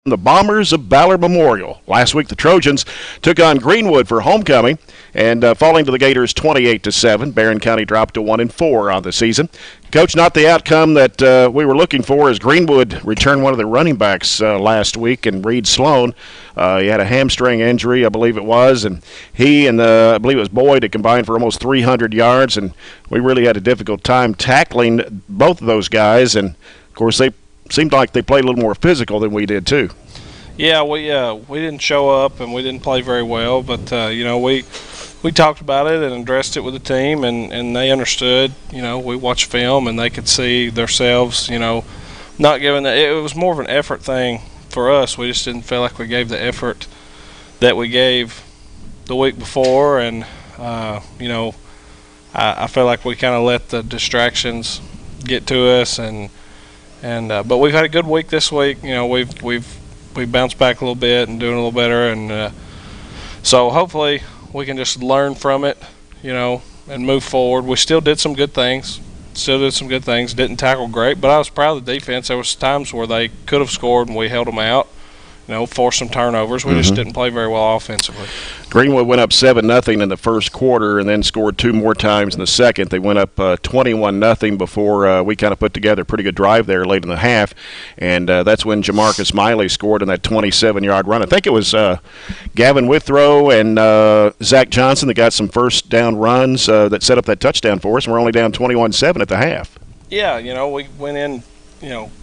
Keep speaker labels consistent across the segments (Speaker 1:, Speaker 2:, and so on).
Speaker 1: The Bombers of Ballard Memorial. Last week, the Trojans took on Greenwood for homecoming, and falling to the Gators 28-7. Barron County dropped to 1-4 on the season. Coach, not the outcome that we were looking for, as Greenwood returned one of the running backs last week, and Reed Sloan. He had a hamstring injury, I believe it was, and he and I believe it was Boyd had combined for almost 300 yards, and we really had a difficult time tackling both of those guys. And of course, they seemed like they played a little more physical than we did too.
Speaker 2: Yeah, we didn't show up and we didn't play very well, but we talked about it and addressed it with the team, and they understood. We watched film and they could see themselves. Not giving that. It was more of an effort thing for us. We just didn't feel like we gave the effort that we gave the week before, and I feel like we kind of let the distractions get to us, but we've had a good week this week. We've bounced back a little bit and doing a little better, and so hopefully we can just learn from it, and move forward. We still did some good things. Didn't tackle great, but I was proud of the defense. There was times where they could have scored and we held them out. Forced some turnovers. We just didn't play very well offensively.
Speaker 1: Greenwood went up 7-0 in the first quarter and then scored two more times in the second. They went up 21-0 before we kind of put together a pretty good drive there late in the half, and that's when Jamarcus Miley scored on that 27-yard run. I think it was Gavin Withrow and Zach Johnson that got some first down runs that set up that touchdown for us, and we're only down 21-7 at the half.
Speaker 2: Yeah, we went in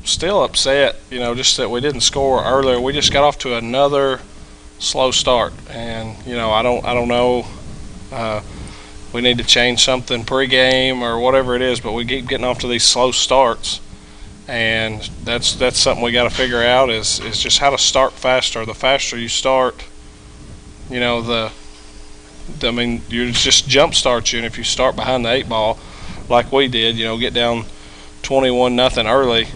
Speaker 2: still upset, just that we didn't score earlier. We just got off to another slow start, and I don't know. We need to change something pregame or whatever it is, but we keep getting off to these slow starts, and that's something we got to figure out is just how to start faster. The faster you start, you just jump start you, and if you start behind the 8 ball like we did, get down 21-0 early,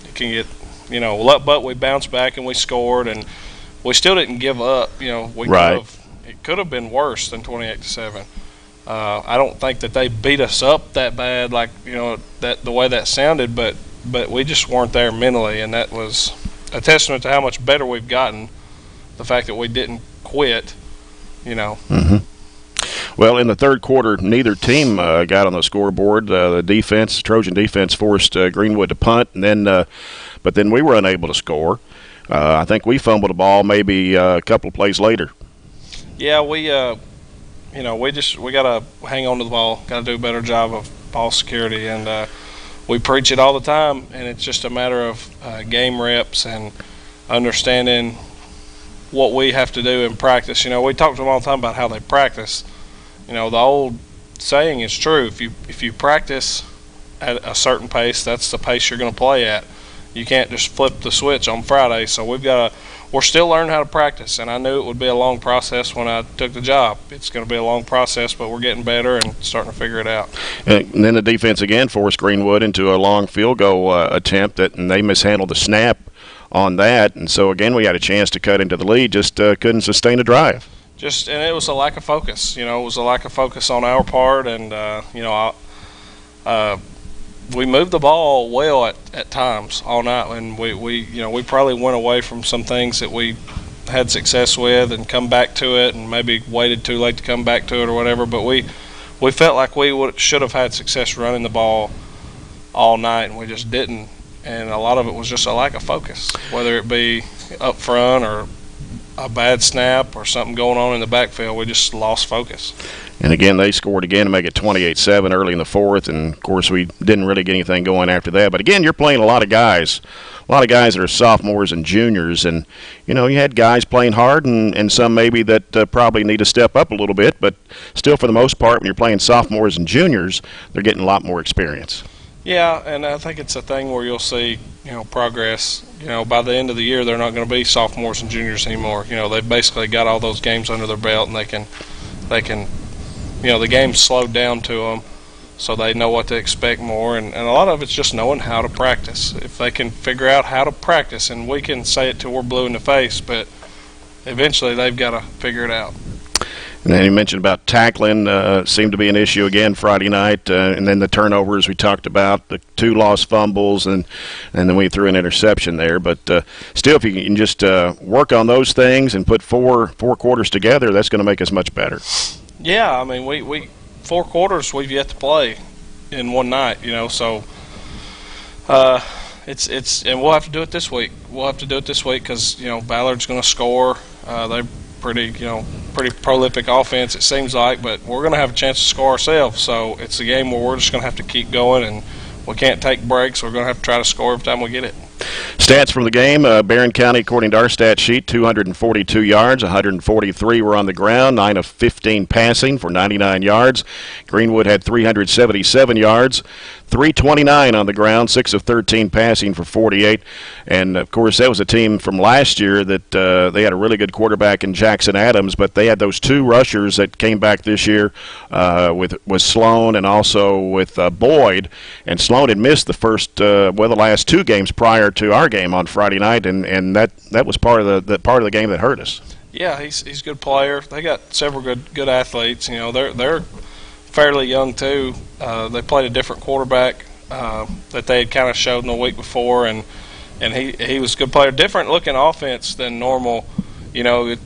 Speaker 2: it can get, but we bounced back and we scored, and we still didn't give up. It could have been worse than 28-7. I don't think that they beat us up that bad, like that the way that sounded, but we just weren't there mentally, and that was a testament to how much better we've gotten. The fact that we didn't quit,
Speaker 1: Mm-hmm. Well, in the third quarter, neither team got on the scoreboard. The Trojan defense forced Greenwood to punt, and but then we were unable to score. I think we fumbled the ball maybe a couple of plays later.
Speaker 2: Yeah, we got to hang on to the ball, got to do a better job of ball security, and we preach it all the time, and it's just a matter of game reps and understanding what we have to do in practice. We talk to them all the time about how they practice. The old saying is true. If you practice at a certain pace, that's the pace you're going to play at. You can't just flip the switch on Friday. So we're still learning how to practice, and I knew it would be a long process when I took the job. It's going to be a long process, but we're getting better and starting to figure it out.
Speaker 1: And then the defense again forced Greenwood into a long field goal attempt, and they mishandled the snap on that. And so again, we had a chance to cut into the lead, just couldn't sustain a drive.
Speaker 2: And it was a lack of focus. It was a lack of focus on our part, and we moved the ball well at times all night, and we probably went away from some things that we had success with and come back to it, and maybe waited too late to come back to it or whatever. But we felt like we should have had success running the ball all night, and we just didn't. And a lot of it was just a lack of focus, whether it be up front or a bad snap or something going on in the backfield. We just lost focus. And
Speaker 1: again, they scored again to make it 28-7 early in the fourth, and of course we didn't really get anything going after that. But again, you're playing a lot of guys that are sophomores and juniors, and you had guys playing hard and some maybe that probably need to step up a little bit, but still for the most part, when you're playing sophomores and juniors, they're getting a lot more experience.
Speaker 2: Yeah, and I think it's a thing where you'll see, progress. By the end of the year, they're not going to be sophomores and juniors anymore. They've basically got all those games under their belt, and they can, the game's slowed down to them, so they know what to expect more. And a lot of it's just knowing how to practice. If they can figure out how to practice, and we can say it till we're blue in the face, but eventually they've got to figure it out.
Speaker 1: And then you mentioned about tackling seemed to be an issue again Friday night, and then the turnovers we talked about, the 2 lost fumbles, and then we threw an interception there. But still, if you can just work on those things and put four quarters together, that's going to make us much better. Yeah,
Speaker 2: I mean, we 4 quarters we've yet to play in one night, so it's and we'll have to do it this week. We'll have to do it this week because Ballard's going to score. They're pretty prolific offense, it seems like, but we're going to have a chance to score ourselves. So it's a game where we're just going to have to keep going, and we can't take breaks. We're going to have to try to score every time we get it.
Speaker 1: Stats from the game, Barron County, according to our stat sheet, 242 yards, 143 were on the ground, 9 of 15 passing for 99 yards. Greenwood had 377 yards, 329 on the ground, 6 of 13 passing for 48. And, of course, that was a team from last year that they had a really good quarterback in Jackson Adams, but they had those 2 rushers that came back this year with Sloan and also with Boyd. And Sloan had missed the last 2 games prior to our game on Friday night, and that was part of the game that hurt us.
Speaker 2: Yeah, he's a good player. They got several good athletes. They're fairly young too. They played a different quarterback that they had kind of showed in the week before, and he was a good player. Different looking offense than normal.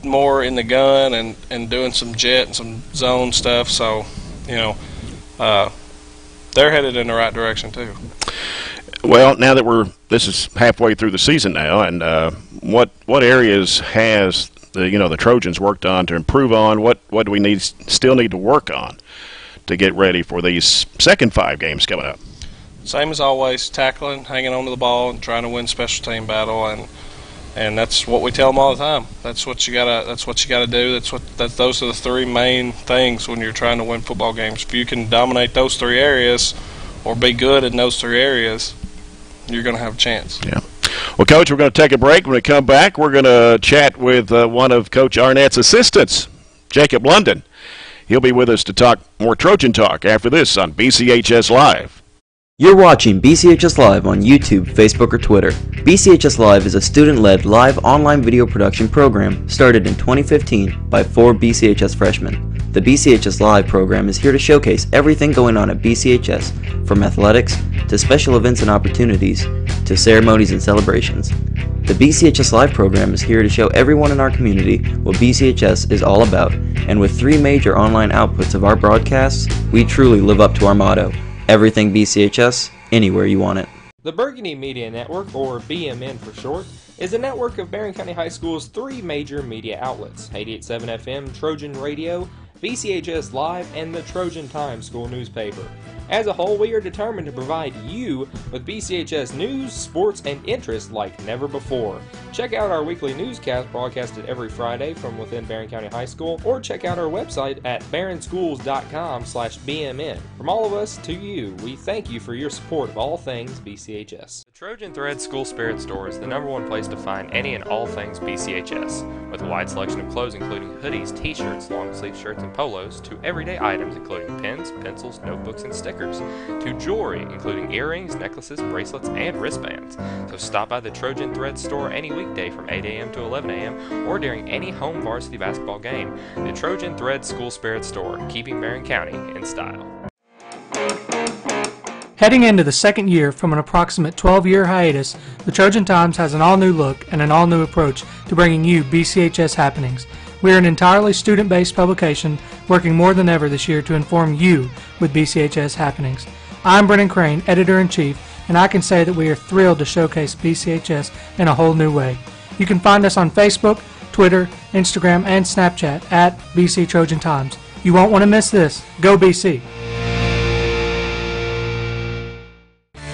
Speaker 2: More in the gun and doing some jet and some zone stuff. So, they're headed in the right direction too.
Speaker 1: Well, now that this is halfway through the season now, and what areas has the Trojans worked on to improve on? What do we still need to work on to get ready for these second 5 games coming up?
Speaker 2: Same as always, tackling, hanging on to the ball, and trying to win special team battle, and that's what we tell them all the time. That's what you gotta do. Those are the 3 main things when you're trying to win football games. If you can dominate those 3 areas or be good in those 3 areas, you're going to have a chance.
Speaker 1: Yeah. Well, Coach, we're going to take a break. When we come back, we're going to chat with one of Coach Arnett's assistants, Jacob London. He'll be with us to talk more Trojan talk after this on BCHS Live.
Speaker 3: You're watching BCHS Live on YouTube, Facebook, or Twitter. BCHS Live is a student-led live online video production program started in 2015 by 4 BCHS freshmen. The BCHS Live program is here to showcase everything going on at BCHS, from athletics to special events and opportunities to ceremonies and celebrations. The BCHS Live program is here to show everyone in our community what BCHS is all about, and with 3 major online outputs of our broadcasts, we truly live up to our motto: everything BCHS, anywhere you want it.
Speaker 4: The Burgundy Media Network, or BMN for short, is a network of Barron County High School's 3 major media outlets: 88.7 FM, Trojan Radio, BCHS Live, and the Trojan Times school newspaper. As a whole, we are determined to provide you with BCHS news, sports, and interest like never before. Check out our weekly newscast broadcasted every Friday from within Barron County High School, or check out our website at barronschools.com/BMN. From all of us to you, we thank you for your support of all things BCHS.
Speaker 5: The Trojan Thread School Spirit Store is the #1 place to find any and all things BCHS, with a wide selection of clothes including hoodies, t-shirts, long-sleeve shirts, and polos, to everyday items including pens, pencils, notebooks, and stickers, to jewelry including earrings, necklaces, bracelets, and wristbands. So stop by the Trojan Thread Store any weekday from 8 a.m. to 11 a.m. or during any home varsity basketball game. The Trojan Thread School Spirit Store, keeping Barron County in style.
Speaker 6: Heading into the second year from an approximate 12-year hiatus, the Trojan Times has an all-new look and an all-new approach to bringing you BCHS happenings. We are an entirely student-based publication working more than ever this year to inform you with BCHS happenings. I'm Brennan Crane, Editor-in-Chief, and I can say that we are thrilled to showcase BCHS in a whole new way. You can find us on Facebook, Twitter, Instagram, and Snapchat at BC Trojan Times. You won't want to miss this. Go BC!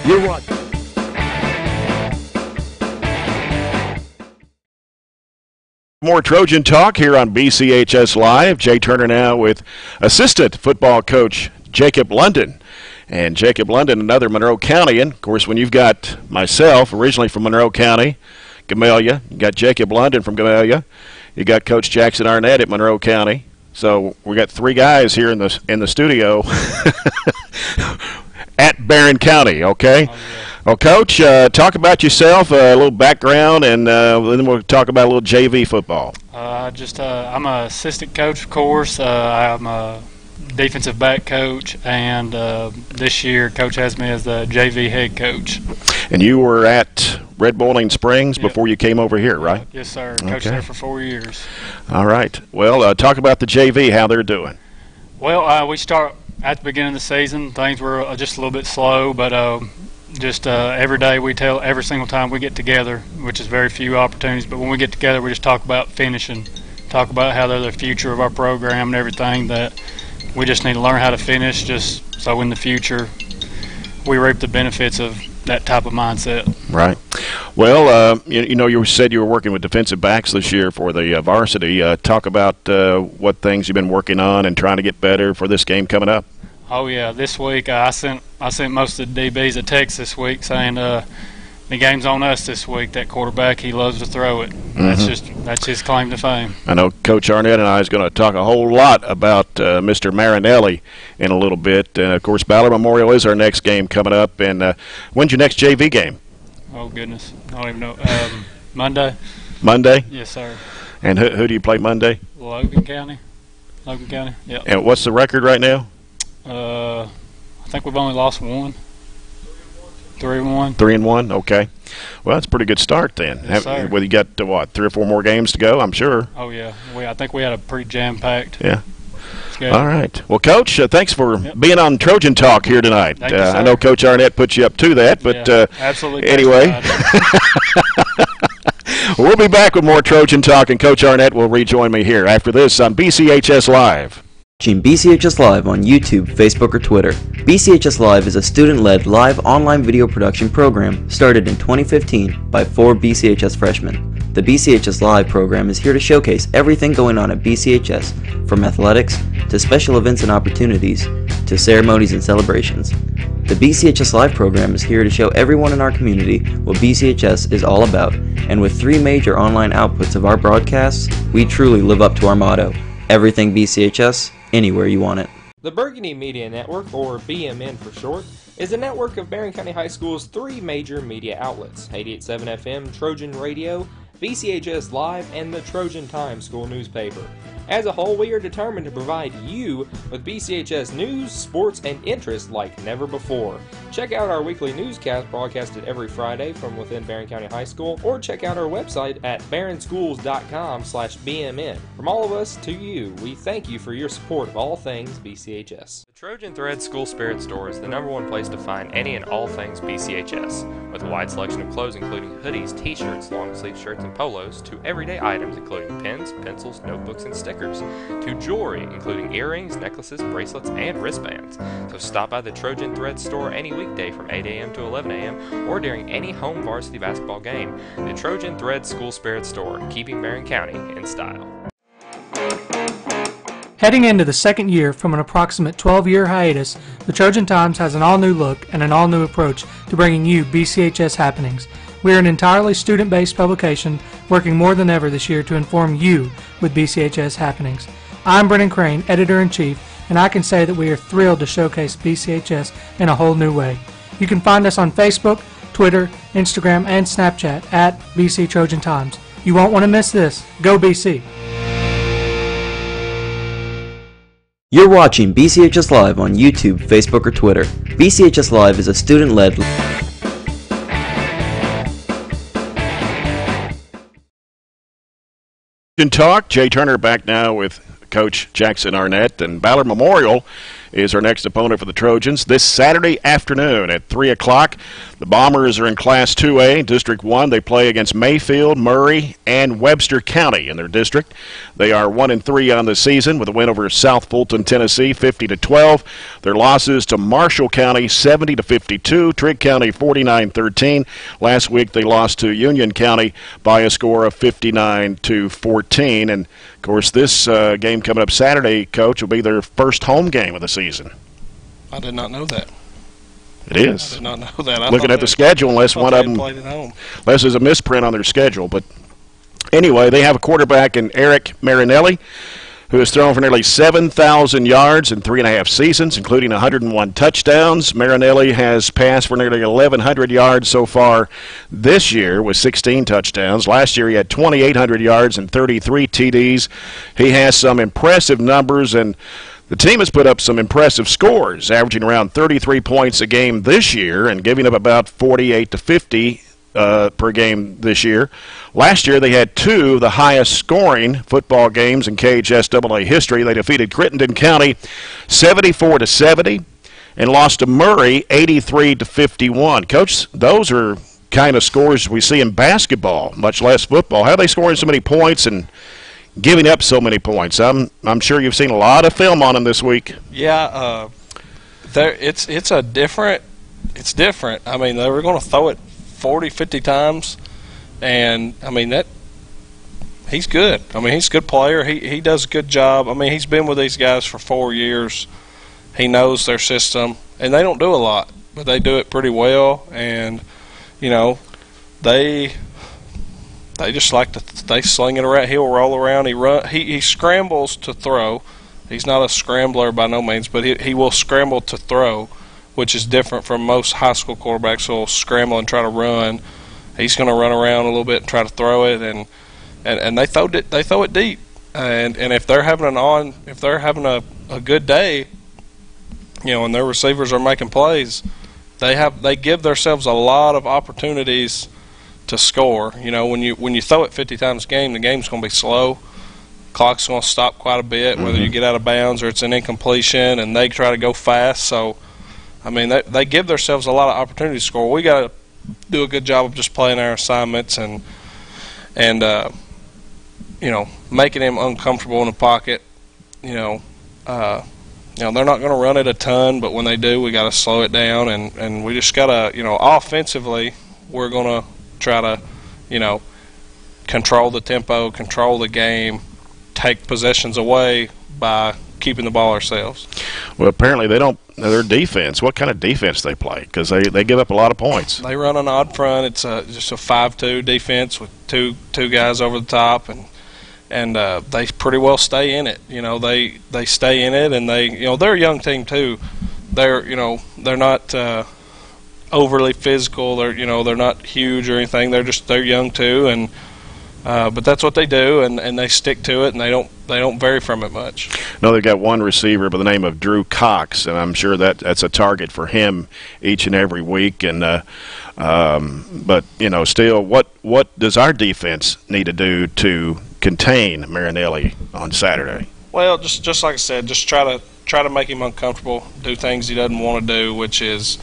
Speaker 1: You're watching. More Trojan talk here on BCHS Live. Jay Turner now with assistant football coach Jacob London. And Jacob London, another Monroe Countyan. Of course, when you've got myself, originally from Monroe County, Gamelia, you got Jacob London from Gamelia, you got Coach Jackson Arnett at Monroe County. So we got 3 guys here in the studio. at Barron County, okay?
Speaker 7: Oh, yeah.
Speaker 1: Well, Coach, talk about yourself, a little background, and then we'll talk about a little JV football.
Speaker 7: I'm an assistant coach, of course. I'm a defensive back coach, and this year Coach has me as the JV head coach.
Speaker 1: And you were at Red Bowling Springs before you came over here, right?
Speaker 7: Yes, sir. Coached there for 4 years.
Speaker 1: All right. Well, talk about the JV, how they're doing.
Speaker 7: Well, we start at the beginning of the season. Things were just a little bit slow, but every day every single time we get together, which is very few opportunities, but when we get together, we just talk about finishing, talk about how they're the future of our program and everything, that we just need to learn how to finish just so in the future we reap the benefits of that type of mindset.
Speaker 1: Right. Well, you said you were working with defensive backs this year for the varsity. Talk about what things you've been working on and trying to get better for this game coming up.
Speaker 7: Oh yeah, this week I sent most of the DBs a text this week saying the game's on us this week. That quarterback, he loves to throw it. That's his claim to fame.
Speaker 1: I know Coach Arnett and I is going to talk a whole lot about Mr. Marinelli in a little bit. Of course, Ballard Memorial is our next game coming up. And when's your next JV game?
Speaker 7: Oh goodness, I don't even know. Monday.
Speaker 1: Monday?
Speaker 7: Yes, sir.
Speaker 1: And who do you play Monday?
Speaker 7: Logan County. Yeah.
Speaker 1: And what's the record right now?
Speaker 7: I think we've only lost one. 3-1.
Speaker 1: 3-1. Okay. Well, that's a pretty good start then.
Speaker 7: Yes, sir.
Speaker 1: Well, you got 3 or 4 more games to go, I'm sure.
Speaker 7: Oh yeah. I think we had a pretty jam-packed.
Speaker 1: Yeah. All right. Well, Coach, thanks for being on Trojan Talk here tonight.
Speaker 7: Thank you, sir.
Speaker 1: I know Coach Arnett put you up to that, but
Speaker 7: absolutely.
Speaker 1: Anyway. We'll be back with more Trojan Talk, and Coach Arnett will rejoin me here after this on BCHS Live.
Speaker 3: Watching BCHS Live on YouTube, Facebook, or Twitter. BCHS Live is a student-led live online video production program started in 2015 by 4 BCHS freshmen. The BCHS Live program is here to showcase everything going on at BCHS, from athletics to special events and opportunities to ceremonies and celebrations. The BCHS Live program is here to show everyone in our community what BCHS is all about, and with 3 major online outputs of our broadcasts, we truly live up to our motto, everything BCHS, anywhere you want it.
Speaker 4: The Burgundy Media Network, or BMN for short, is a network of Barron County High School's 3 major media outlets: 88.7 FM, Trojan Radio, BCHS Live, and the Trojan Times school newspaper. As a whole, we are determined to provide you with BCHS news, sports, and interest like never before. Check out our weekly newscast broadcasted every Friday from within Barron County High School, or check out our website at barronschools.com/BMN. From all of us to you, we thank you for your support of all things BCHS.
Speaker 5: The Trojan Thread School Spirit Store is the #1 place to find any and all things BCHS, with a wide selection of clothes including hoodies, t-shirts, long-sleeve shirts, and polos, to everyday items including pens, pencils, notebooks, and stickers, to jewelry including earrings, necklaces, bracelets, and wristbands. So stop by the Trojan Thread Store any weekday from 8 a.m. to 11 a.m. or during any home varsity basketball game. The Trojan Thread School Spirit Store, keeping Barron County in style.
Speaker 6: Heading into the second year from an approximate 12-year hiatus, the Trojan Times has an all-new look and an all-new approach to bringing you BCHS happenings. We are an entirely student-based publication working more than ever this year to inform you with BCHS happenings. I'm Brennan Crane, Editor-in-Chief, and I can say that we are thrilled to showcase BCHS in a whole new way. You can find us on Facebook, Twitter, Instagram, and Snapchat at BC Trojan Times. You won't want to miss this. Go BC!
Speaker 3: You're watching BCHS Live on YouTube, Facebook, or Twitter. BCHS Live is a student-led
Speaker 1: Talk. Jay Turner back now with Coach Jackson Arnett, and Ballard Memorial is our next opponent for the Trojans this Saturday afternoon at 3 o'clock. The Bombers are in Class 2A, District 1. They play against Mayfield, Murray, and Webster County in their district. They are 1-3 on the season with a win over South Fulton, Tennessee, 50-12. Their losses to Marshall County, 70-52. Trigg County, 49-13. Last week they lost to Union County by a score of 59-14. And of course, this game coming up Saturday, Coach, will be their first home game of the season.
Speaker 2: I did not know that.
Speaker 1: It is.
Speaker 2: I did not know that.
Speaker 1: Looking at the schedule, unless one of them, unless there's a misprint on their schedule. But anyway, they have a quarterback in Eric Marinelli, who has thrown for nearly 7,000 yards in 3.5 seasons, including 101 touchdowns. Marinelli has passed for nearly 1,100 yards so far this year with 16 touchdowns. Last year he had 2,800 yards and 33 TDs. He has some impressive numbers, and the team has put up some impressive scores, averaging around 33 points a game this year and giving up about 48 to 50 per game this year. Last year they had 2 of the highest scoring football games in KHSAA history. They defeated Crittenden County 74 to 70 and lost to Murray 83 to 51. Coach, those are kind of scores we see in basketball, much less football. How are they scoring so many points and giving up so many points? I'm sure you've seen a lot of film on them this week.
Speaker 2: Yeah, it's different. I mean, they were going to throw it 40, 50 times, and I mean he's good. I mean, he's a good player. He does a good job. I mean, he's been with these guys for 4 years. He knows their system, and they don't do a lot, but they do it pretty well. And you know, they just like they sling it around. He'll roll around. He scrambles to throw. He's not a scrambler by no means, but he will scramble to throw, which is different from most high school quarterbacks who will scramble and try to run. He's going to run around a little bit and try to throw it, and they throw it deep. And if they're having a good day, you know, and their receivers are making plays, they give themselves a lot of opportunities to score. You know, when you throw it 50 times a game, the game's going to be slow. Clock's going to stop quite a bit, whether you get out of bounds or it's an incompletion, and they try to go fast. So, I mean, they give themselves a lot of opportunity to score. We got to do a good job of just playing our assignments and you know, making them uncomfortable in the pocket. You know, they're not going to run it a ton, but when they do, we got to slow it down, and we just got to, you know, offensively, we're going to try to, you know, control the tempo, control the game, take possessions away by keeping the ball ourselves.
Speaker 1: Well, apparently they don't. Their defense, what kind of defense they play? Because they give up a lot of points.
Speaker 2: They run an odd front. It's just a 5-2 defense with two guys over the top, and they pretty well stay in it. You know, they stay in it, and they're a young team too. They're not overly physical. They're not huge or anything. They're young too, and but that's what they do, and they stick to it, and they don't vary from it much.
Speaker 1: No, they've got one receiver by the name of Drew Cox, and I'm sure that's a target for him each and every week. And but you know, still, what does our defense need to do to contain Marinelli on Saturday?
Speaker 2: Well, just like I said, just try to make him uncomfortable, do things he doesn't want to do, which is,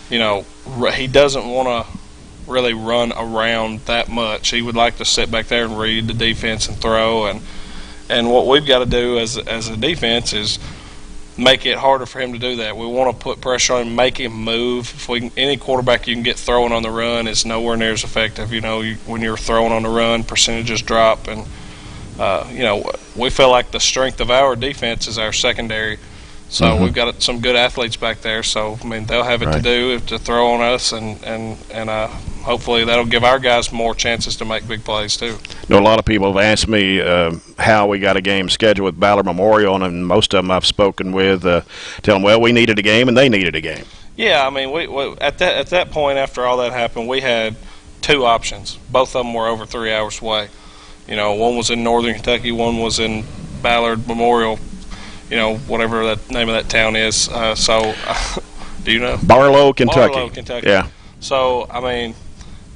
Speaker 2: you know, he doesn't want to really run around that much. He would like to sit back there and read the defense and throw, and what we've got to do as a defense is make it harder for him to do that. We want to put pressure on him, make him move. Any quarterback you can get throwing on the run is nowhere near as effective. You know, when you're throwing on the run, percentages drop, and you know, we feel like the strength of our defense is our secondary. So we've got some good athletes back there. So I mean, they'll have it to do to throw on us, and hopefully that'll give our guys more chances to make big plays too.
Speaker 1: You know, a lot of people have asked me how we got a game scheduled with Ballard Memorial, and most of them I've spoken with tell them, well, we needed a game and they needed a game.
Speaker 2: Yeah, I mean, we at that point after all that happened, we had 2 options. Both of them were over 3 hours away. You know, one was in northern Kentucky, one was in Ballard Memorial. You know, whatever that name of that town is. Do you know?
Speaker 1: Barlow, Kentucky.
Speaker 2: Barlow, Kentucky.
Speaker 1: Yeah.
Speaker 2: So, I mean,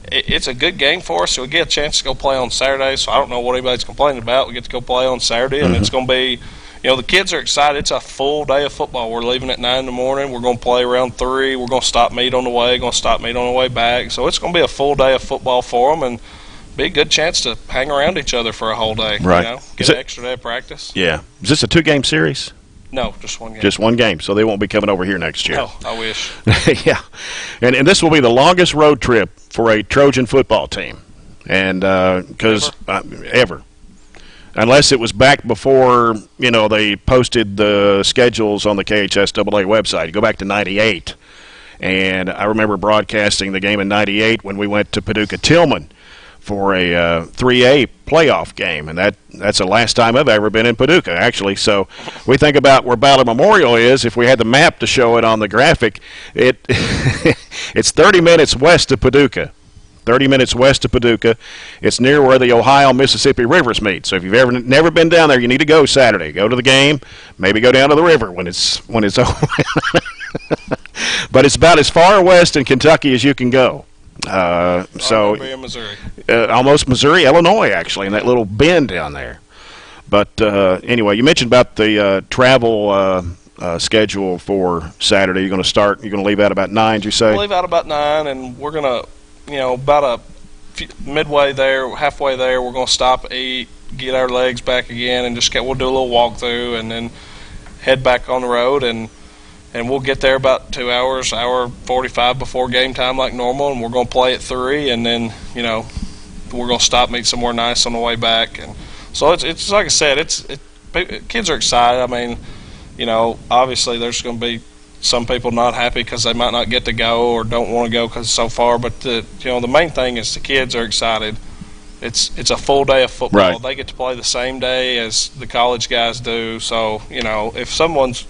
Speaker 2: it's a good game for us. So we get a chance to go play on Saturday. So I don't know what anybody's complaining about. We get to go play on Saturday, and it's going to be, you know, the kids are excited. It's a full day of football. We're leaving at 9 in the morning. We're going to play around 3. We're going to stop meet on the way. Going to stop meet on the way back. So it's going to be a full day of football for them, and be a good chance to hang around each other for a whole day.
Speaker 1: Right.
Speaker 2: You know, get an extra day of practice.
Speaker 1: Yeah. Is this a 2-game series?
Speaker 2: No, just one game.
Speaker 1: Just one game, so they won't be coming over here next year.
Speaker 2: No, I wish.
Speaker 1: Yeah. And this will be the longest road trip for a Trojan football team. And because ever. Unless it was back before, you know, they posted the schedules on the KHSAA website. You go back to 98. And I remember broadcasting the game in 98 when we went to Paducah-Tillman for a 3A playoff game, and that's the last time I've ever been in Paducah, actually. So we think about where Ballard Memorial is. If we had the map to show it on the graphic, it's 30 minutes west of Paducah. 30 minutes west of Paducah. It's near where the Ohio-Mississippi rivers meet. So if you've never been down there, you need to go Saturday. Go to the game, maybe go down to the river when it's but it's about as far west in Kentucky as you can go. So
Speaker 2: Missouri.
Speaker 1: Almost Missouri, Illinois, actually, in that little bend down there. But anyway, you mentioned about the travel schedule for Saturday. You're going to leave out about 9, did you say?
Speaker 2: We'll leave out about 9, and we're going to, about midway there, halfway there, we're going to stop, eat, get our legs back again, and we'll do a little walkthrough, and then head back on the road, and we'll get there about 2 hours, hour 45 before game time like normal, and we're going to play at 3, and then, we're going to stop, meet somewhere nice on the way back. And so it's like I said, kids are excited. I mean, obviously there's going to be some people not happy because they might not get to go or don't want to go because it's so far, but the main thing is the kids are excited. It's a full day of football.
Speaker 1: Right.
Speaker 2: They get to play the same day as the college guys do. So, if someone's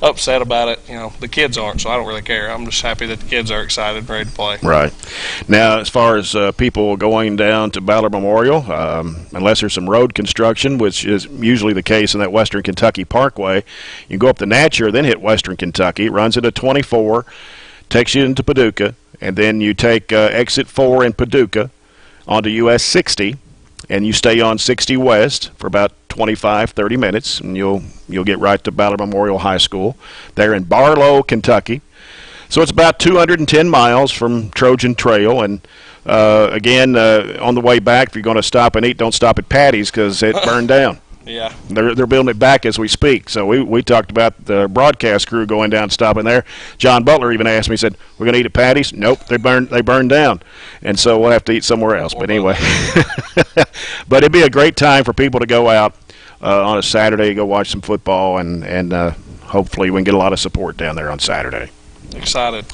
Speaker 2: upset about it, the kids aren't, so I don't really care. I'm just happy that the kids are excited and ready to play.
Speaker 1: Right. Now, as far as people going down to Ballard Memorial, unless there's some road construction, which is usually the case in that Western Kentucky Parkway, you go up the Natcher, then hit Western Kentucky. It runs into 24, takes you into Paducah, and then you take exit 4 in Paducah onto US 60, and you stay on 60 West for about 25-30 minutes, and you'll get right to Ballard Memorial High School. They're in Barlow, Kentucky. So it's about 210 miles from Trojan Trail. And again, on the way back, if you're going to stop and eat, don't stop at Patty's because it burned down.
Speaker 2: Yeah.
Speaker 1: They're building it back as we speak. So we talked about the broadcast crew going down and stopping there. John Butler even asked me, he said, "We're going to eat at Patty's?" Nope, they burned down. And so we'll have to eat somewhere else. But anyway, but it'd be a great time for people to go out on a Saturday, go watch some football, and hopefully we can get a lot of support down there on Saturday.
Speaker 2: Excited.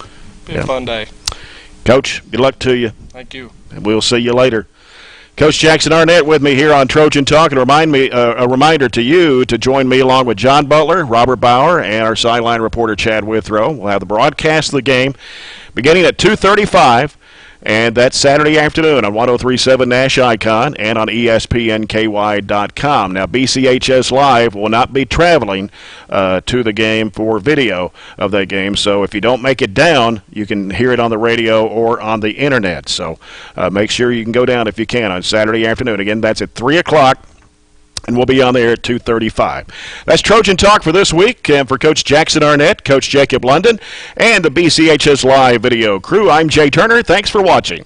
Speaker 2: Be a fun day.
Speaker 1: Coach, good luck to you.
Speaker 2: Thank you.
Speaker 1: And we'll see you later. Coach Jackson Arnett with me here on Trojan Talk, and a reminder to you to join me along with John Butler, Robert Bauer, and our sideline reporter Chad Withrow. We'll have the broadcast of the game beginning at 2:35, and that's Saturday afternoon on 103.7 Nash Icon and on ESPNKY.com. Now, BCHS Live will not be traveling to the game for video of that game, so if you don't make it down, you can hear it on the radio or on the Internet. So make sure you can go down if you can on Saturday afternoon. Again, that's at 3 o'clock. And we'll be on there at 2:35. That's Trojan Talk for this week. And for Coach Jackson Arnett, Coach Jacob London, and the BCHS Live video crew, I'm Jay Turner. Thanks for watching.